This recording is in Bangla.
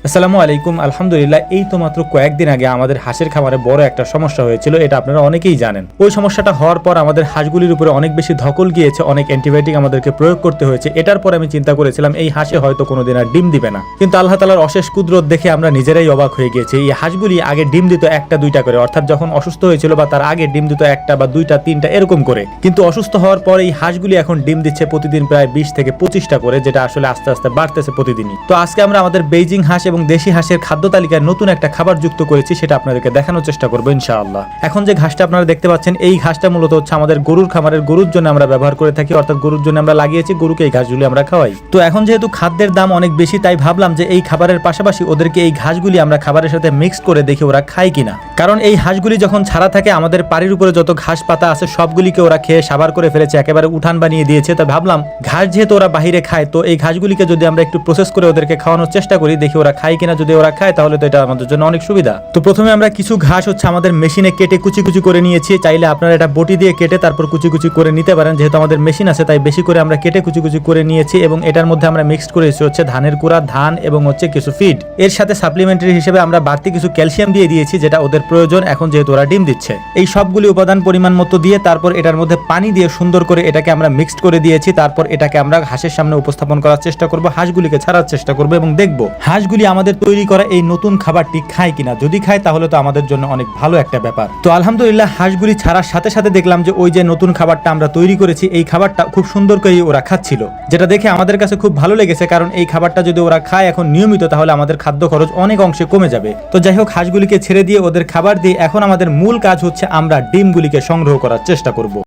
আসসালামু আলাইকুম। আলহামদুলিল্লাহ, এই তো মাত্র কয়েকদিন আগে আমাদের হাঁসের খামারে বড় একটা সমস্যা হয়েছিল, এটা আপনারা অনেকেই জানেন। ওই সমস্যাটা হওয়ার পর আমাদের হাঁসগুলির উপরে অনেক বেশি ধকল গিয়েছে, অনেক অ্যান্টিবায়োটিক আমাদেরকে প্রয়োগ করতে হয়েছে। এটার পর আমি চিন্তা করেছিলাম এই হাঁসে হয়তো কোনোদিন আর ডিম দিবে না, কিন্তু আল্লাহ তাআলার অশেষ কুদরত দেখে আমরা নিজেরাই অবাক হয়ে গিয়েছি। এই হাঁসগুলি আগে ডিম দিত একটা দুইটা করে, অর্থাৎ যখন অসুস্থ হয়েছিল বা তার আগে ডিম দিত একটা বা দুইটা তিনটা এরকম করে, কিন্তু অসুস্থ হওয়ার পর এই হাঁসগুলি এখন ডিম দিচ্ছে প্রতিদিন প্রায় 20 থেকে 25টা করে, যেটা আসলে আস্তে আস্তে বাড়তেছে প্রতিদিনই। তো আজকে আমরা আমাদের বেইজিং হাঁস এবং দেশি হাঁসের খাদ্য তালিকায় নতুন একটা খাবার যুক্ত করেছি, সেটা আপনাদেরকে দেখানোর চেষ্টা করবো ইনশাআল্লাহ। এখন যে ঘাসটা আপনারা দেখতে পাচ্ছেন, এই ঘাসটা মূলত হচ্ছে আমাদের গরুর খামারের গরুর জন্য আমরা ব্যবহার করে থাকি, অর্থাৎ গরুর জন্য আমরা লাগিয়েছি, গরুকে এই ঘাসগুলি আমরা খাওয়াই। তো এখন যেহেতু খাদ্যের দাম অনেক বেশি, তাই ভাবলাম যে এই খাবারের পাশাপাশি ওদেরকে এই ঘাসগুলি আমরা খাবারের সাথে মিক্সড করে দেখি ওরা খায় কিনা। কারণ এই হাঁসগুলি যখন ছাড়া থাকে, আমাদের বাড়ির উপরে যত ঘাস পাতা আছে সবগুলিকে ওরা খেয়ে সাবার করে ফেলেছে, একেবারে উঠান বানিয়ে দিয়েছে। তো ভাবলাম ঘাস যেহেতু ওরা বাহিরে খায়, তো এই ঘাসগুলিকে যদি আমরা একটু প্রসেস করে ওদেরকে খাওয়ানোর চেষ্টা করি, দেখি ওরা খায় কিনা। যদি ওরা খায় তাহলে তো এটা আমাদের জন্য অনেক সুবিধা। তো প্রথমে আমরা কিছু ঘাস হচ্ছে আমাদের মেশিনে কেটে কুচি কুচি করে নিয়েছি। চাইলে আপনারা এটা বটি দিয়ে কেটে তারপর কুচি কুচি করে নিতে পারেন, যেহেতু আমাদের মেশিন আছে তাই বেশি করে আমরা কেটে কুচি কুচি করে নিয়েছি। এবং এটার মধ্যে আমরা মিক্সড করেছি হচ্ছে ধানের কুড়া, ধান এবং হচ্ছে কিছু ফিড। এর সাথে সাপ্লিমেন্টারি হিসেবে আমরা বাড়তি কিছু ক্যালসিয়াম দিয়ে দিয়েছি, যেটা ওদের প্রয়োজন এখন যেহেতু ওরা ডিম দিচ্ছে। এই সবগুলি উপাদান পরিমাণ মতো দিয়ে তারপর এটার মধ্যে পানি দিয়ে সুন্দর করে এটাকে আমরা মিক্সড করে দিয়েছি। তারপর এটাকে আমরা হাঁসের সামনে উপস্থাপন করার চেষ্টা করব, হাঁসগুলিকে ছাড়ার চেষ্টা করব এবং দেখব হাঁসগুলি আমাদের তৈরি করা এই নতুন খাবারটি খায় কিনা। যদি খায় তাহলে তো আমাদের জন্য অনেক ভালো একটা ব্যাপার। তো আলহামদুলিল্লাহ, হাঁসগুলি ছাড়ার সাথে সাথে দেখলাম যে ওই যে নতুন খাবারটা আমরা তৈরি করেছি, এই খাবারটা খুব সুন্দর করে ওরা খাচ্ছিল, যেটা দেখে আমাদের কাছে খুব ভালো লেগেছে। কারণ এই খাবারটা যদি ওরা খায় এখন নিয়মিত, তাহলে আমাদের খাদ্য খরচ অনেক অংশে কমে যাবে। তো যাই হোক, হাঁসগুলিকে ছেড়ে দিয়ে ওদের খাবার দিয়ে এখন আমাদের মূল কাজ হচ্ছে আমরা ডিমগুলিকে সংগ্রহ করার চেষ্টা করব।